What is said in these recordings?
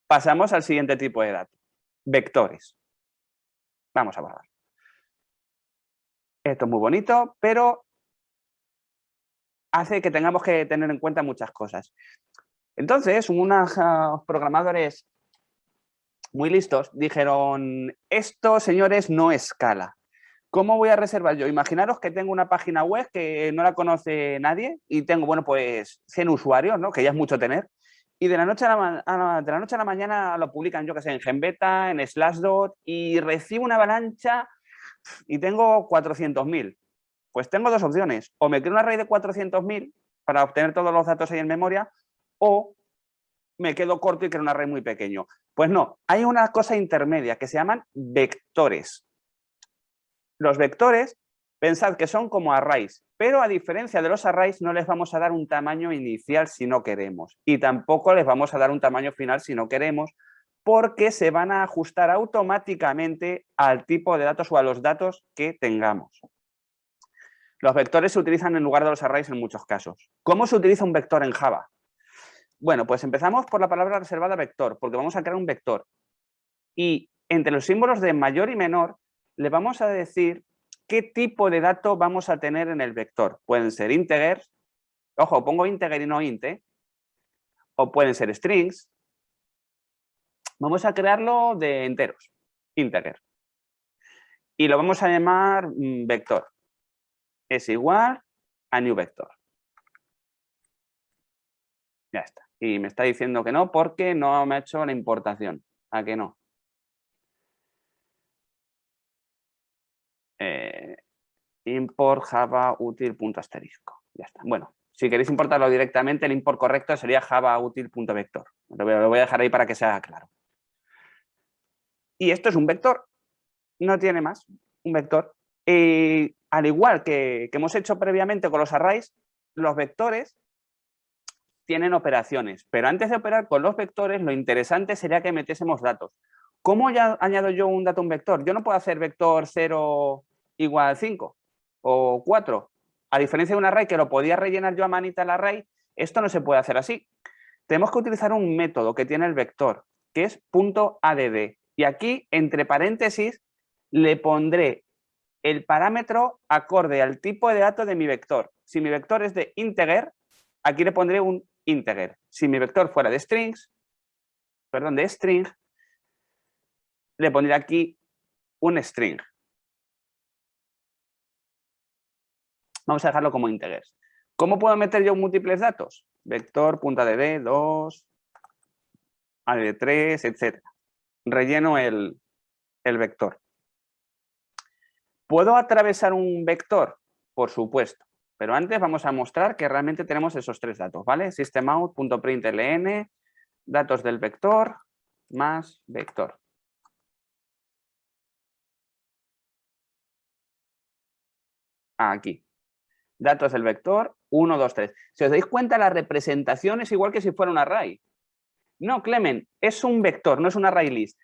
Pasamos al siguiente tipo de datos, vectores. Vamos a borrar. Esto es muy bonito, pero hace que tengamos que tener en cuenta muchas cosas. Entonces, unos programadores muy listos dijeron, esto, señores, no escala. ¿Cómo voy a reservar yo? Imaginaros que tengo una página web que no la conoce nadie y tengo, bueno, pues 100 usuarios, ¿no? Que ya es mucho tener. Y de la noche a la mañana lo publican, yo que sé, en Genbeta, en Slashdot y recibo una avalancha y tengo 400.000. Pues tengo dos opciones. O me creo una array de 400.000 para obtener todos los datos ahí en memoria o me quedo corto y creo un array muy pequeño. Pues no, hay una cosa intermedia que se llaman vectores. Los vectores, pensad que son como arrays, pero a diferencia de los arrays no les vamos a dar un tamaño inicial si no queremos y tampoco les vamos a dar un tamaño final si no queremos, porque se van a ajustar automáticamente al tipo de datos o a los datos que tengamos. Los vectores se utilizan en lugar de los arrays en muchos casos. ¿Cómo se utiliza un vector en Java? Bueno, pues empezamos por la palabra reservada vector, porque vamos a crear un vector. Y entre los símbolos de mayor y menor, le vamos a decir qué tipo de dato vamos a tener en el vector. Pueden ser integers, ojo, pongo integer y no int, o pueden ser strings. Vamos a crearlo de enteros, integer. Y lo vamos a llamar vector. Es igual a new vector. Ya está. Y me está diciendo que no porque no me ha hecho la importación. ¿A que no? Import java util.asterisco. Ya está. Bueno, si queréis importarlo directamente, el import correcto sería java util.vector. Lo voy a dejar ahí para que sea claro. Y esto es un vector. No tiene más. Un vector. Al igual que hemos hecho previamente con los arrays, los vectores tienen operaciones. Pero antes de operar con los vectores, lo interesante sería que metiésemos datos. ¿Cómo ya añado yo un dato a un vector? Yo no puedo hacer vector 0 igual 5 o 4. A diferencia de un array que lo podía rellenar yo a manita el array, esto no se puede hacer así. Tenemos que utilizar un método que tiene el vector, que es .add. Y aquí, entre paréntesis, le pondré el parámetro acorde al tipo de dato de mi vector. Si mi vector es de integer, aquí le pondré un integer. Si mi vector fuera de strings, de string, le pondré aquí un string. Vamos a dejarlo como integers. ¿Cómo puedo meter yo múltiples datos? Vector.add, 2, add3, etc. Relleno el vector. ¿Puedo atravesar un vector? Por supuesto. Pero antes vamos a mostrar que realmente tenemos esos tres datos, ¿vale? Systemout.println, datos del vector más vector. Aquí. Datos del vector, 1, 2, 3. Si os dais cuenta, la representación es igual que si fuera un array. No, Clemen, es un vector, no es un array list.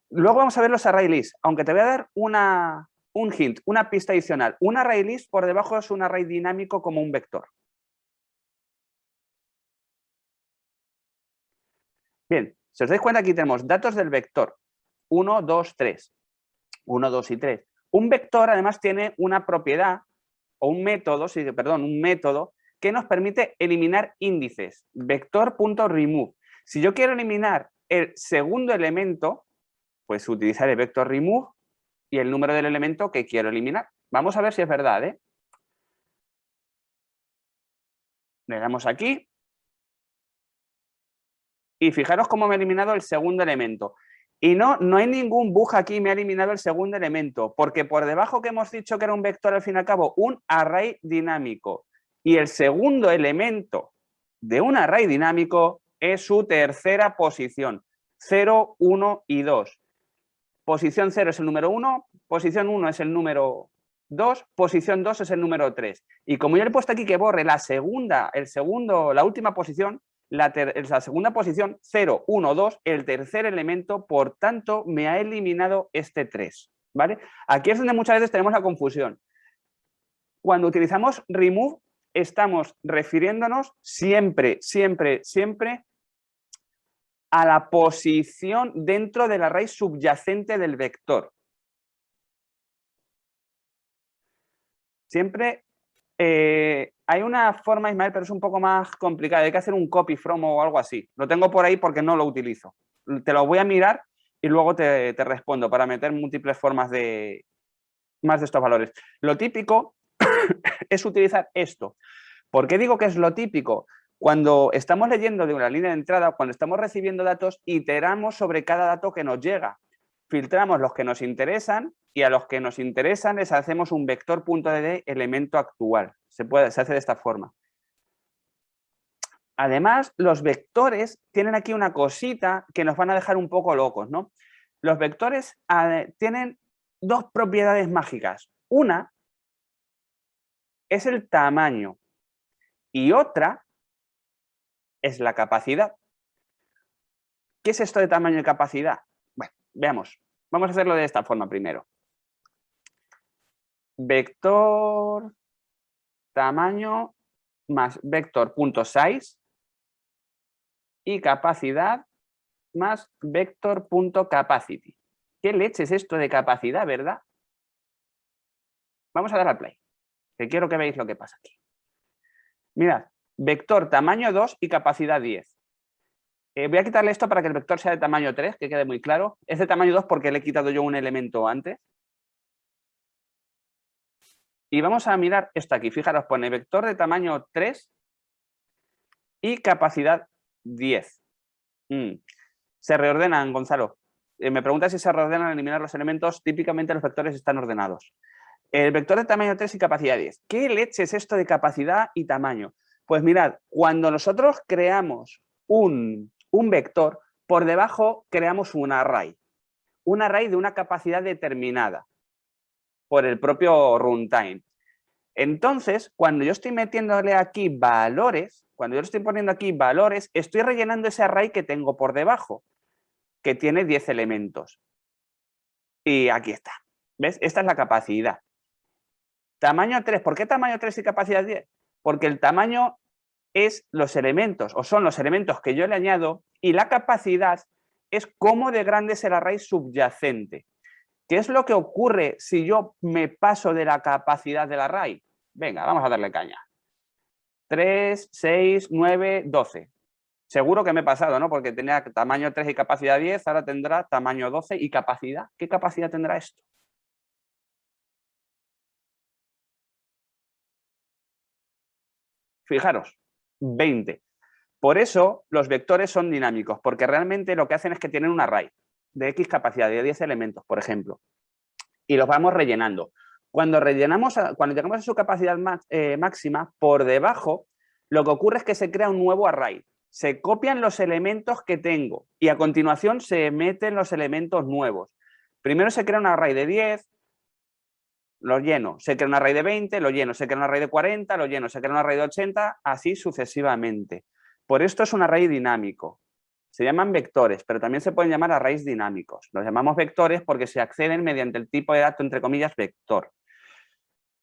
Luego vamos a ver los array lists, aunque te voy a dar un hint, una pista adicional. Un array list por debajo es un array dinámico como un vector. Bien, si os dais cuenta, aquí tenemos datos del vector 1, 2, 3. 1, 2 y 3. Un vector además tiene una propiedad o un método, un método que nos permite eliminar índices. Vector.remove. Si yo quiero eliminar el segundo elemento, pues utilizaré vector remove y el número del elemento que quiero eliminar. Vamos a ver si es verdad, ¿eh? Le damos aquí. Y fijaros cómo me ha eliminado el segundo elemento. Y no hay ningún bug aquí, me ha eliminado el segundo elemento, porque por debajo que hemos dicho que era un vector, al fin y al cabo, un array dinámico. Y el segundo elemento de un array dinámico es su tercera posición, 0, 1 y 2. Posición 0 es el número 1, posición 1 es el número 2, posición 2 es el número 3. Y como yo le he puesto aquí que borre la última posición, la segunda posición, 0, 1, 2, el tercer elemento, por tanto, me ha eliminado este 3, ¿vale? Aquí es donde muchas veces tenemos la confusión. Cuando utilizamos remove, estamos refiriéndonos siempre a la posición dentro del array subyacente del vector. Siempre hay una forma, Ismael, pero es un poco más complicada. Hay que hacer un copy from o algo así. Lo tengo por ahí porque no lo utilizo. Te lo voy a mirar y luego te respondo para meter múltiples formas de más de estos valores. Lo típico es utilizar esto. ¿Por qué digo que es lo típico? Cuando estamos leyendo de una línea de entrada, cuando estamos recibiendo datos, iteramos sobre cada dato que nos llega. Filtramos los que nos interesan y a los que nos interesan les hacemos un vector.dd elemento actual. Se hace de esta forma. Además, los vectores tienen aquí una cosita que nos van a dejar un poco locos, ¿no? Los vectores tienen dos propiedades mágicas. Una es el tamaño y otra es la capacidad. ¿Qué es esto de tamaño y capacidad? Bueno, veamos. Vamos a hacerlo de esta forma primero. Vector tamaño más vector.size y capacidad más vector.capacity. ¿Qué leche es esto de capacidad, verdad? Vamos a dar al play, que quiero que veáis lo que pasa aquí. Mirad, vector tamaño 2 y capacidad 10. Voy a quitarle esto para que el vector sea de tamaño 3, que quede muy claro. Es de tamaño 2 porque le he quitado yo un elemento antes. Y vamos a mirar esto aquí. Fijaros, pone vector de tamaño 3 y capacidad 10. Se reordenan, Gonzalo. Me pregunta si se reordenan al eliminar los elementos. Típicamente los vectores están ordenados. El vector de tamaño 3 y capacidad 10. ¿Qué leche es esto de capacidad y tamaño? Pues mirad, cuando nosotros creamos un vector, por debajo creamos un array de una capacidad determinada por el propio runtime. Entonces, cuando yo estoy metiéndole aquí valores, cuando yo le estoy poniendo aquí valores, estoy rellenando ese array que tengo por debajo, que tiene 10 elementos. Y aquí está. ¿Ves? Esta es la capacidad. Tamaño 3. ¿Por qué tamaño 3 y capacidad 10? Porque el tamaño es los elementos, o son los elementos que yo le añado, y la capacidad es cómo de grande es el array subyacente. ¿Qué es lo que ocurre si yo me paso de la capacidad del array? Venga, vamos a darle caña. 3, 6, 9, 12. Seguro que me he pasado, ¿no? Porque tenía tamaño 3 y capacidad 10, ahora tendrá tamaño 12 y capacidad. ¿Qué capacidad tendrá esto? Fijaros, 20. Por eso los vectores son dinámicos, porque realmente lo que hacen es que tienen un array de X capacidad, de 10 elementos, por ejemplo, y los vamos rellenando. Cuando llegamos a su capacidad máxima, por debajo, lo que ocurre es que se crea un nuevo array. Se copian los elementos que tengo y a continuación se meten los elementos nuevos. Primero se crea un array de 10, lo lleno. Se crea un array de 20, lo lleno. Se crea un array de 40, lo lleno. Se crea un array de 80, así sucesivamente. Por esto es un array dinámico. Se llaman vectores, pero también se pueden llamar arrays dinámicos. Los llamamos vectores porque se acceden mediante el tipo de dato, entre comillas, vector.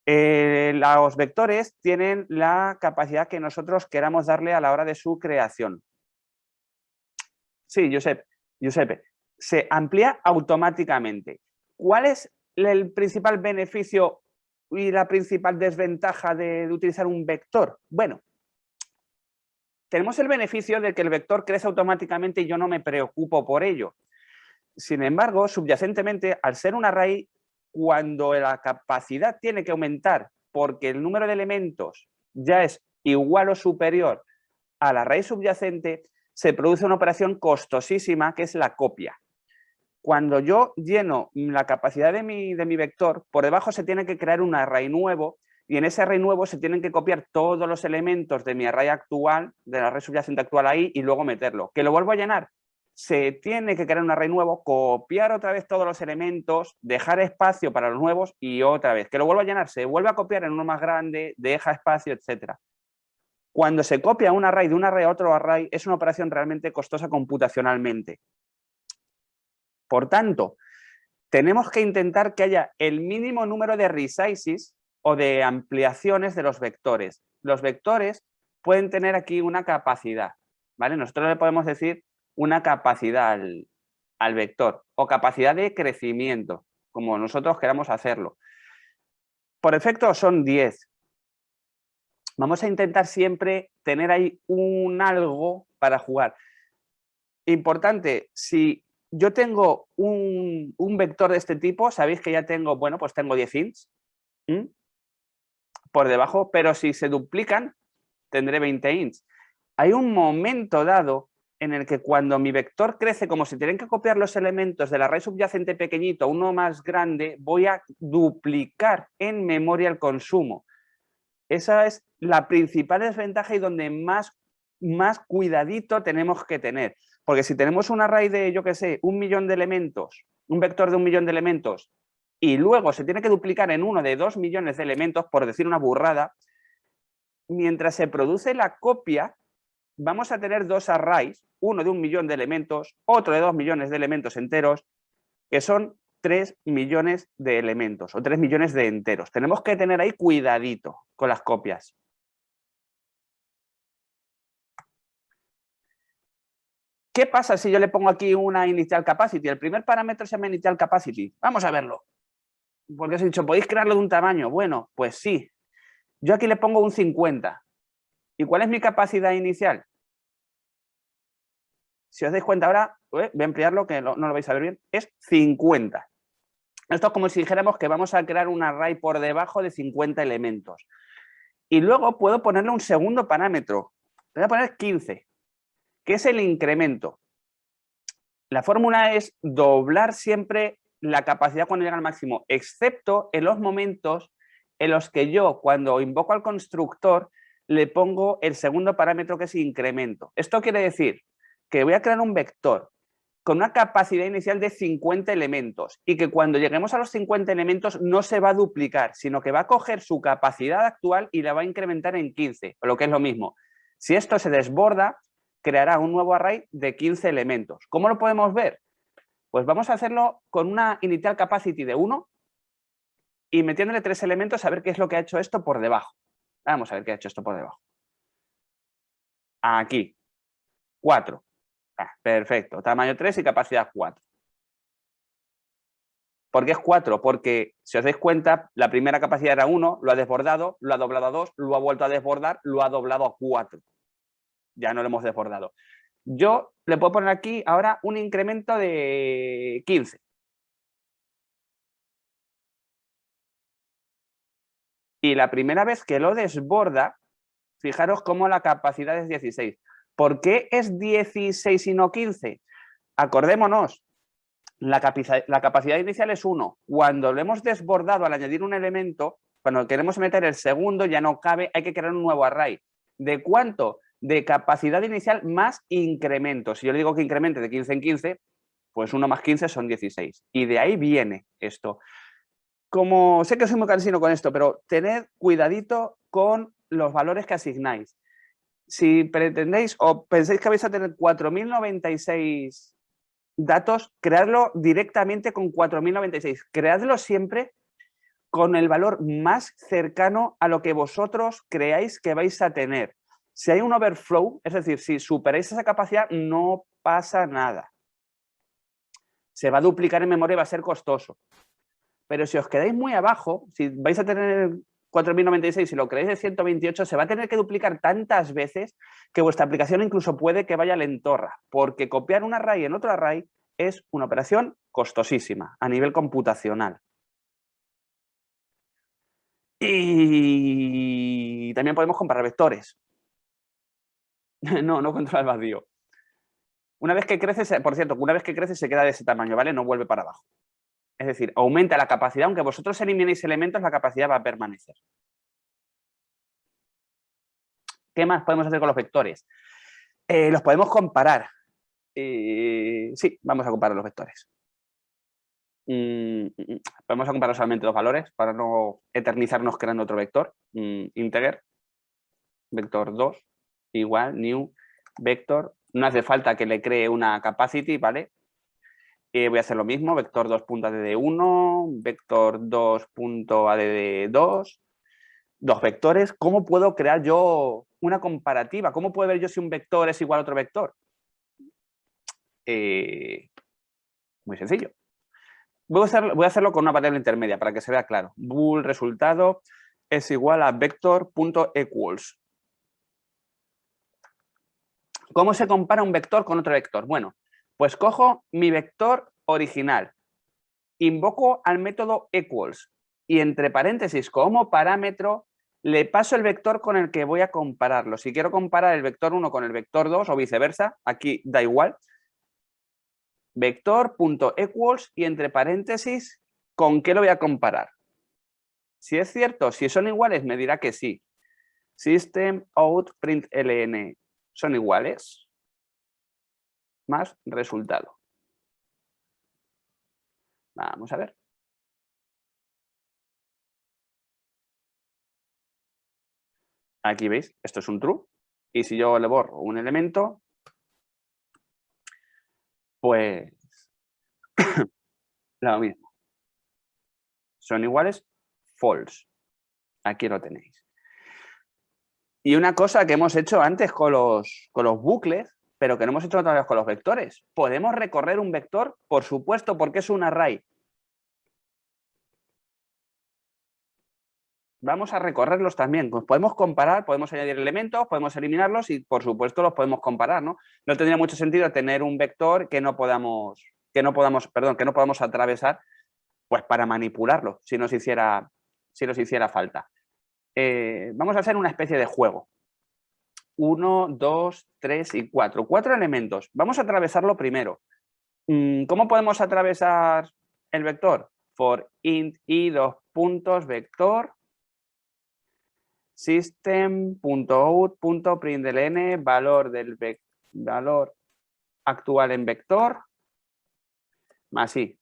Los vectores tienen la capacidad que nosotros queramos darle a la hora de su creación. Sí, Giuseppe, se amplía automáticamente. ¿Cuál es el principal beneficio y la principal desventaja de utilizar un vector? Bueno, tenemos el beneficio de que el vector crece automáticamente y yo no me preocupo por ello. Sin embargo, subyacentemente, al ser un array, cuando la capacidad tiene que aumentar porque el número de elementos ya es igual o superior al array subyacente, se produce una operación costosísima que es la copia. Cuando yo lleno la capacidad de mi vector, por debajo se tiene que crear un array nuevo y en ese array nuevo se tienen que copiar todos los elementos de mi array actual, del array subyacente actual ahí y luego meterlo. ¿Que lo vuelvo a llenar? Se tiene que crear un array nuevo, copiar otra vez todos los elementos, dejar espacio para los nuevos y otra vez. ¿Que lo vuelvo a llenar? Se vuelve a copiar en uno más grande, deja espacio, etc. Cuando se copia un array de un array a otro array es una operación realmente costosa computacionalmente. Por tanto, tenemos que intentar que haya el mínimo número de resizes o de ampliaciones de los vectores. Los vectores pueden tener aquí una capacidad, ¿vale? Nosotros le podemos decir una capacidad al vector o capacidad de crecimiento, como nosotros queramos hacerlo. Por defecto son 10. Vamos a intentar siempre tener ahí un algo para jugar. Importante, si yo tengo un vector de este tipo, sabéis que ya tengo, bueno, pues tengo 10 ints por debajo, pero si se duplican, tendré 20 ints. Hay un momento dado en el que cuando mi vector crece, como si tienen que copiar los elementos del array subyacente pequeñito a uno más grande, voy a duplicar en memoria el consumo. Esa es la principal desventaja y donde más cuidadito tenemos que tener. Porque si tenemos un array de, yo qué sé, 1 millón de elementos, un vector de 1 millón de elementos, y luego se tiene que duplicar en uno de 2 millones de elementos, por decir una burrada, mientras se produce la copia, vamos a tener dos arrays, uno de 1 millón de elementos, otro de 2 millones de elementos enteros, que son 3 millones de elementos o 3 millones de enteros. Tenemos que tener ahí cuidadito con las copias. ¿Qué pasa si yo le pongo aquí una initial capacity? El primer parámetro se llama initial capacity. Vamos a verlo. Porque os he dicho, ¿podéis crearlo de un tamaño? Bueno, pues sí. Yo aquí le pongo un 50. ¿Y cuál es mi capacidad inicial? Si os dais cuenta ahora, voy a ampliarlo que no lo vais a ver bien, es 50. Esto es como si dijéramos que vamos a crear un array por debajo de 50 elementos. Y luego puedo ponerle un segundo parámetro. Le voy a poner 15, que es el incremento. La fórmula es doblar siempre la capacidad cuando llega al máximo, excepto en los momentos en los que yo, cuando invoco al constructor, le pongo el segundo parámetro que es incremento. Esto quiere decir que voy a crear un vector con una capacidad inicial de 50 elementos y que cuando lleguemos a los 50 elementos no se va a duplicar, sino que va a coger su capacidad actual y la va a incrementar en 15, o lo que es lo mismo. Si esto se desborda, creará un nuevo array de 15 elementos. ¿Cómo lo podemos ver? Pues vamos a hacerlo con una initial capacity de 1 y metiéndole 3 elementos a ver qué es lo que ha hecho esto por debajo. Vamos a ver qué ha hecho esto por debajo. Aquí, 4. Perfecto, tamaño 3 y capacidad 4. ¿Por qué es 4? Porque, si os dais cuenta, la primera capacidad era 1, lo ha desbordado, lo ha doblado a 2, lo ha vuelto a desbordar, lo ha doblado a 4. Ya no lo hemos desbordado. Yo le puedo poner aquí ahora un incremento de 15. Y la primera vez que lo desborda, fijaros cómo la capacidad es 16. ¿Por qué es 16 y no 15? Acordémonos, la capacidad inicial es 1. Cuando lo hemos desbordado al añadir un elemento, cuando queremos meter el segundo ya no cabe, hay que crear un nuevo array. ¿De cuánto? De capacidad inicial más incremento. Si yo le digo que incremente de 15 en 15, pues 1 más 15 son 16. Y de ahí viene esto. Como sé que soy muy cansino con esto, pero tened cuidadito con los valores que asignáis. Si pretendéis o pensáis que vais a tener 4096 datos, creadlo directamente con 4096. Creadlo siempre con el valor más cercano a lo que vosotros creáis que vais a tener. Si hay un overflow, es decir, si superáis esa capacidad, no pasa nada. Se va a duplicar en memoria y va a ser costoso. Pero si os quedáis muy abajo, si vais a tener 4096 y lo creáis de 128, se va a tener que duplicar tantas veces que vuestra aplicación incluso puede que vaya lentorra, porque copiar un array en otro array es una operación costosísima a nivel computacional. Y también podemos comparar vectores. No controla el vacío. Una vez que crece, por cierto, una vez que crece se queda de ese tamaño, ¿vale? No vuelve para abajo. Es decir, aumenta la capacidad, aunque vosotros eliminéis elementos, la capacidad va a permanecer. ¿Qué más podemos hacer con los vectores? Los podemos comparar. Sí, vamos a comparar los vectores. Vamos a comparar solamente los valores para no eternizarnos creando otro vector. Integer, vector 2, igual, new, vector. No hace falta que le cree una capacity, ¿vale? Voy a hacer lo mismo, vector 2.add1, vector 2.add2, dos vectores. ¿Cómo puedo crear yo una comparativa? ¿Cómo puedo ver yo si un vector es igual a otro vector? muy sencillo. Voy a hacerlo con una variable intermedia para que se vea claro. Bool resultado es igual a vector.equals. ¿Cómo se compara un vector con otro vector? Bueno, pues cojo mi vector original, invoco al método equals y entre paréntesis como parámetro le paso el vector con el que voy a compararlo. Si quiero comparar el vector 1 con el vector 2 o viceversa, aquí da igual. Vector.equals y entre paréntesis, ¿con qué lo voy a comparar? Si es cierto, si son iguales, me dirá que sí. System out println son iguales más resultado. Vamos a ver. Aquí veis, esto es un true. Y si yo le borro un elemento, pues lo mismo. Son iguales, false. Aquí lo tenéis. Y una cosa que hemos hecho antes con los bucles, pero que no hemos hecho otra vez con los vectores. ¿Podemos recorrer un vector? Por supuesto, porque es un array. Vamos a recorrerlos también. Pues podemos comparar, podemos añadir elementos, podemos eliminarlos y, por supuesto, los podemos comparar, ¿no? No tendría mucho sentido tener un vector que no podamos atravesar, pues para manipularlo, si nos hiciera falta. Vamos a hacer una especie de juego. 1, 2, 3 y 4. 4 elementos. Vamos a atravesarlo primero. ¿Cómo podemos atravesar el vector? For int i dos puntos vector system.out.println valor actual en vector más i.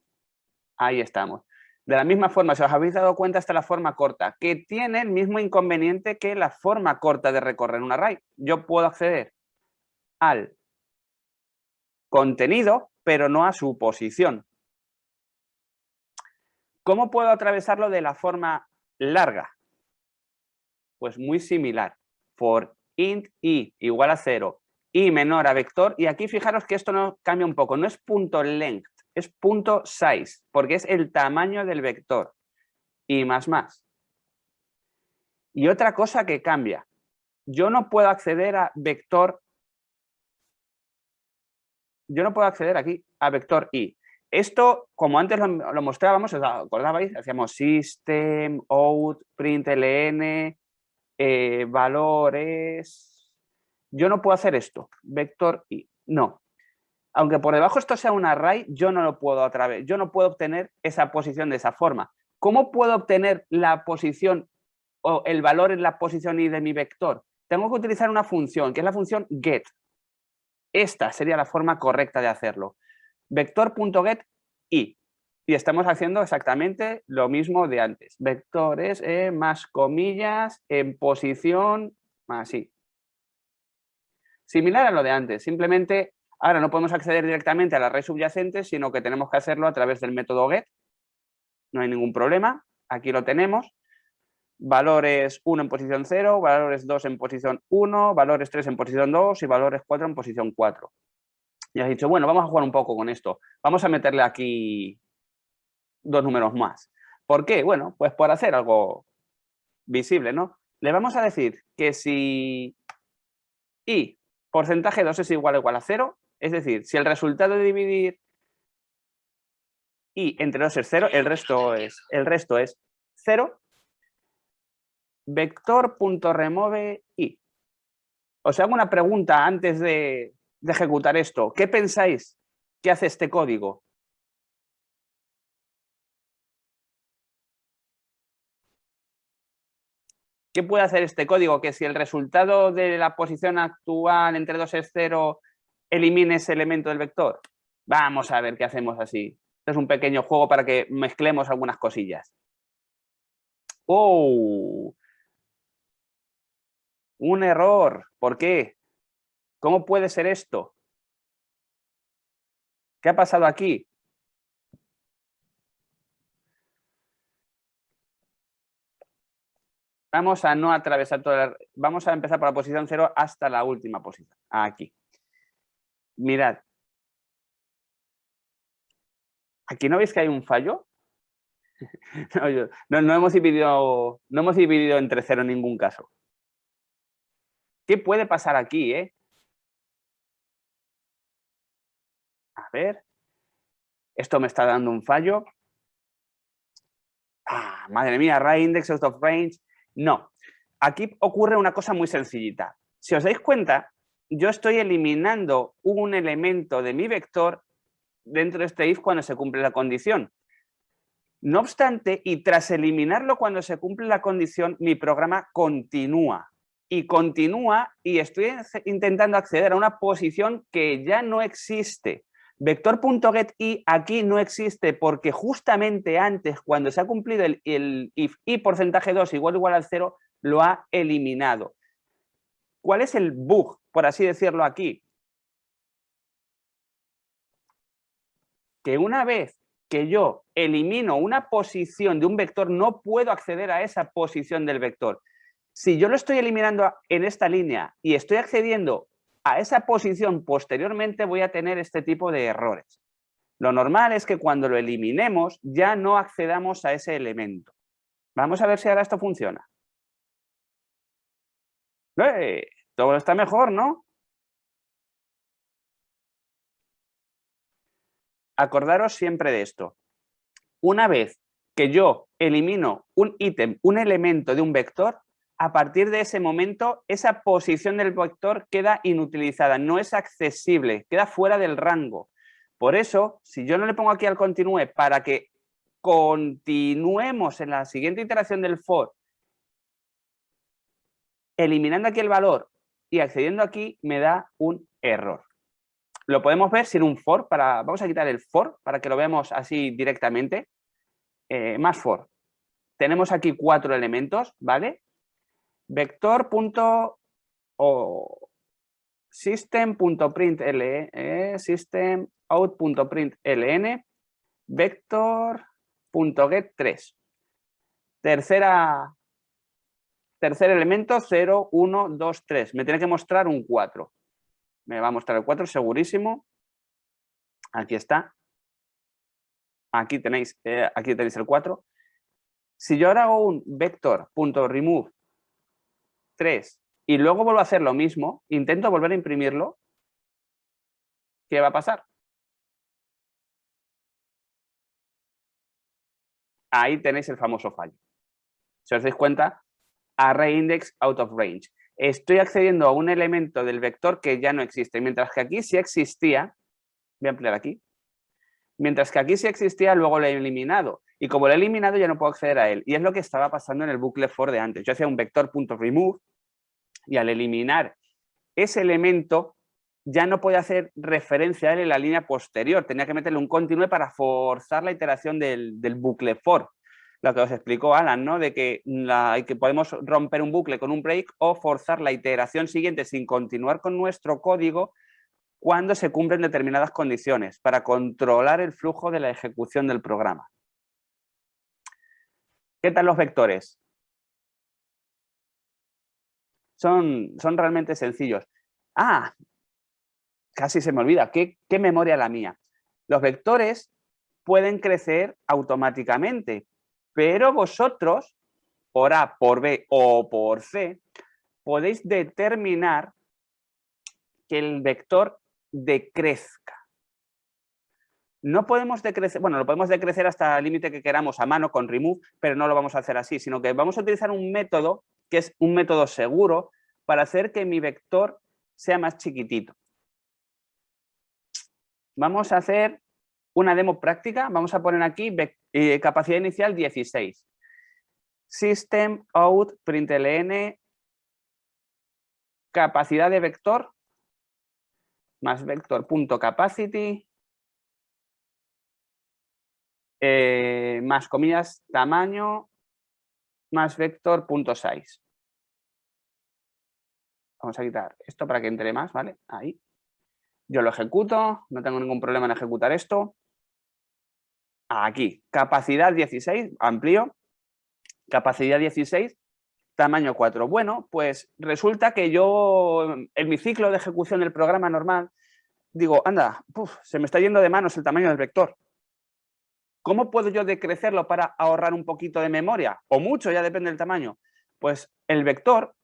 Ahí estamos. De la misma forma, si os habéis dado cuenta, está la forma corta, que tiene el mismo inconveniente que la forma corta de recorrer un array. Yo puedo acceder al contenido, pero no a su posición. ¿Cómo puedo atravesarlo de la forma larga? Pues muy similar. For int i igual a 0, i menor a vector, y aquí fijaros que esto no cambia un poco, no es punto length, es punto size, porque es el tamaño del vector, y más. Y otra cosa que cambia, yo no puedo acceder a vector, yo no puedo acceder aquí a vector i. Esto, como antes lo mostrábamos, ¿os acordabais? Hacíamos system, out, println, valores. Yo no puedo hacer esto, vector i, no. Aunque por debajo esto sea un array, yo no lo puedo yo no puedo obtener esa posición de esa forma. ¿Cómo puedo obtener la posición o el valor en la posición i de mi vector? Tengo que utilizar una función, que es la función get. Esta sería la forma correcta de hacerlo. Vector.get i. Y estamos haciendo exactamente lo mismo de antes. Vectores más comillas en posición más i. Similar a lo de antes, simplemente ahora no podemos acceder directamente al array subyacente, sino que tenemos que hacerlo a través del método get. No hay ningún problema, aquí lo tenemos. Valores 1 en posición 0, valores 2 en posición 1, valores 3 en posición 2 y valores 4 en posición 4. Y has dicho, bueno, vamos a jugar un poco con esto. Vamos a meterle aquí 2 números más. ¿Por qué? Bueno, pues por hacer algo visible, ¿no? Le vamos a decir que si i porcentaje 2 es igual a 0, es decir, si el resultado de dividir i entre 2 es 0, el resto es 0, vector.remove i. Os hago una pregunta antes de ejecutar esto. ¿Qué pensáis que hace este código? ¿Qué puede hacer este código? Que si el resultado de la posición actual entre 2 es 0, elimine ese elemento del vector. Vamos a ver qué hacemos así. Esto es un pequeño juego para que mezclemos algunas cosillas. ¡Oh! Un error. ¿Por qué? ¿Cómo puede ser esto? ¿Qué ha pasado aquí? Vamos a no atravesar vamos a empezar por la posición 0 hasta la última posición. Aquí. Mirad. ¿Aquí no veis que hay un fallo? No hemos dividido entre 0 en ningún caso. ¿Qué puede pasar aquí, A ver. Esto me está dando un fallo. Madre mía, right index out of range. No. Aquí ocurre una cosa muy sencillita. Si os dais cuenta, yo estoy eliminando un elemento de mi vector dentro de este if cuando se cumple la condición. No obstante, y tras eliminarlo cuando se cumple la condición, mi programa continúa. Y continúa y estoy intentando acceder a una posición que ya no existe. Vector.getI aquí no existe porque justamente antes, cuando se ha cumplido el if y porcentaje 2 igual al 0, lo ha eliminado. ¿Cuál es el bug, por así decirlo aquí? Que una vez que yo elimino una posición de un vector, no puedo acceder a esa posición del vector. Si yo lo estoy eliminando en esta línea y estoy accediendo a esa posición posteriormente, voy a tener este tipo de errores. Lo normal es que cuando lo eliminemos ya no accedamos a ese elemento. Vamos a ver si ahora esto funciona. Todo está mejor, ¿no? Acordaros siempre de esto. Una vez que yo elimino un ítem, un elemento de un vector, a partir de ese momento esa posición del vector queda inutilizada, no es accesible, queda fuera del rango. Por eso, si yo no le pongo aquí al continúe para que continuemos en la siguiente iteración del for, eliminando aquí el valor y accediendo aquí, me da un error. Lo podemos ver sin un for, vamos a quitar el for para que lo veamos así directamente. Más for. Tenemos aquí 4 elementos, ¿vale? System.println, system out.println, vector.get3. Tercer elemento, 0, 1, 2, 3. Me tiene que mostrar un 4. Me va a mostrar el 4 segurísimo. Aquí está. Aquí tenéis el 4. Si yo ahora hago un vector.remove 3 y luego vuelvo a hacer lo mismo, intento volver a imprimirlo, ¿qué va a pasar? Ahí tenéis el famoso fallo. Si os dais cuenta, array index out of range. Estoy accediendo a un elemento del vector que ya no existe, mientras que aquí sí existía. Voy a ampliar aquí. Mientras que aquí sí existía, luego lo he eliminado. Y como lo he eliminado, ya no puedo acceder a él. Y es lo que estaba pasando en el bucle for de antes. Yo hacía un vector.remove y al eliminar ese elemento ya no podía hacer referencia a él en la línea posterior. Tenía que meterle un continue para forzar la iteración del bucle for. Lo que os explicó Alan, ¿no? De que podemos romper un bucle con un break o forzar la iteración siguiente sin continuar con nuestro código cuando se cumplen determinadas condiciones para controlar el flujo de la ejecución del programa. ¿Qué tal los vectores? Son realmente sencillos. Casi se me olvida. ¿Qué memoria la mía? Los vectores pueden crecer automáticamente, pero vosotros, por A, por B o por C, podéis determinar que el vector decrezca. No podemos decrecer, bueno, lo podemos decrecer hasta el límite que queramos a mano con remove, pero no lo vamos a hacer así, sino que vamos a utilizar un método que es un método seguro para hacer que mi vector sea más chiquitito. Vamos a hacer una demo práctica. Vamos a poner aquí capacidad inicial 16. System out println capacidad de vector más vector.capacity más comillas tamaño más vector.size. Vamos a quitar esto para que entre más, ¿vale? Ahí. Yo lo ejecuto, no tengo ningún problema en ejecutar esto. Aquí, capacidad 16, amplío. Capacidad 16, tamaño 4. Bueno, pues resulta que yo, en mi ciclo de ejecución del programa normal, digo, anda, se me está yendo de manos el tamaño del vector. ¿Cómo puedo yo decrecerlo para ahorrar un poquito de memoria? O mucho, ya depende del tamaño. Pues el vector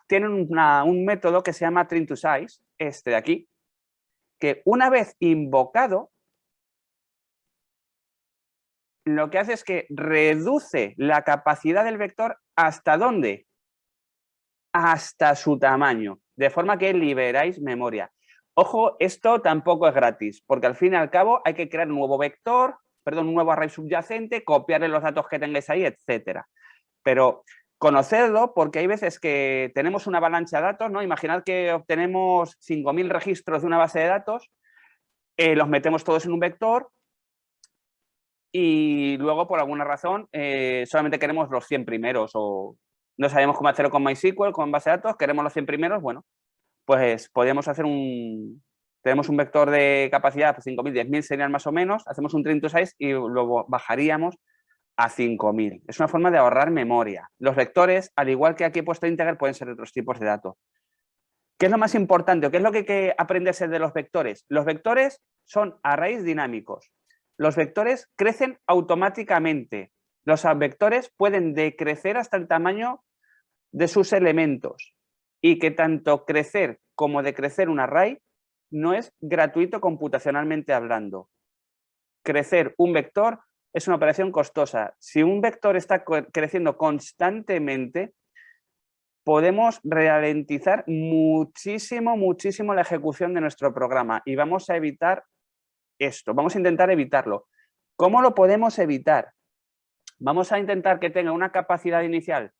tiene un método que se llama trim to size, este de aquí, que una vez invocado, lo que hace es que reduce la capacidad del vector ¿hasta dónde? Hasta su tamaño, de forma que liberáis memoria. Ojo, esto tampoco es gratis, porque al fin y al cabo hay que crear un nuevo vector, perdón, un nuevo array subyacente, copiarle los datos que tengáis ahí, etcétera. Pero conocedlo porque hay veces que tenemos una avalancha de datos, ¿no? Imaginad que obtenemos 5.000 registros de una base de datos, los metemos todos en un vector y luego por alguna razón solamente queremos los 100 primeros o no sabemos cómo hacerlo con MySQL, con base de datos, queremos los 100 primeros, bueno, pues podríamos hacer tenemos un vector de capacidad, pues 5.000, 10.000 serían más o menos, hacemos un trim to size y luego bajaríamos a 5.000. Es una forma de ahorrar memoria. Los vectores, al igual que aquí he puesto integer, pueden ser otros tipos de datos. ¿Qué es lo más importante o qué es lo que hay que aprenderse de los vectores? Los vectores son arrays dinámicos. Los vectores crecen automáticamente. Los vectores pueden decrecer hasta el tamaño de sus elementos y que tanto crecer como decrecer un array no es gratuito computacionalmente hablando. Crecer un vector es una operación costosa. Si un vector está creciendo constantemente, podemos ralentizar muchísimo, muchísimo la ejecución de nuestro programa y vamos a evitar esto, vamos a intentar evitarlo. ¿Cómo lo podemos evitar? Vamos a intentar que tenga una capacidad inicial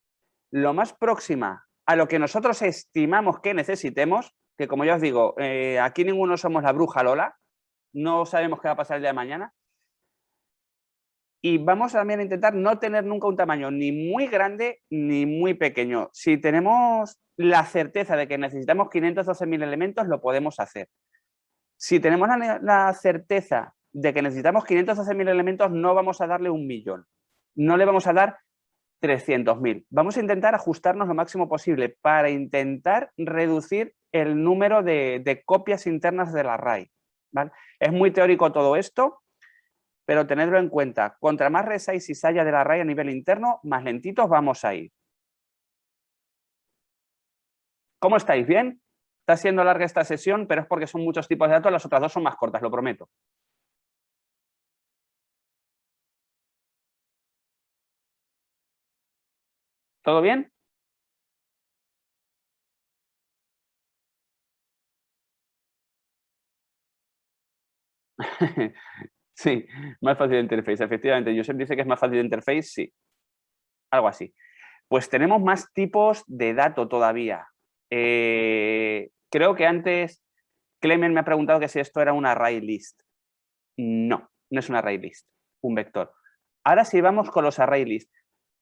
lo más próxima a lo que nosotros estimamos que necesitemos, que como ya os digo, aquí ninguno somos la bruja Lola, no sabemos qué va a pasar el día de mañana. Y vamos también a intentar no tener nunca un tamaño ni muy grande ni muy pequeño. Si tenemos la certeza de que necesitamos 512.000 elementos, lo podemos hacer. Si tenemos la certeza de que necesitamos 512.000 elementos, no vamos a darle 1.000.000. No le vamos a dar 300.000. Vamos a intentar ajustarnos lo máximo posible para intentar reducir el número de copias internas del array, ¿vale? Es muy teórico todo esto, pero tenedlo en cuenta. Contra más resize y se haya del array a nivel interno, más lentitos vamos a ir. ¿Cómo estáis? ¿Bien? Está siendo larga esta sesión, pero es porque son muchos tipos de datos, las otras dos son más cortas, lo prometo. ¿Todo bien? Sí, más fácil de interface, efectivamente. Josep dice que es más fácil de interface, sí, algo así. Pues tenemos más tipos de dato todavía. Creo que antes Clemen me ha preguntado que si esto era un array list. No, no es un array list, un vector. Ahora sí vamos con los array list.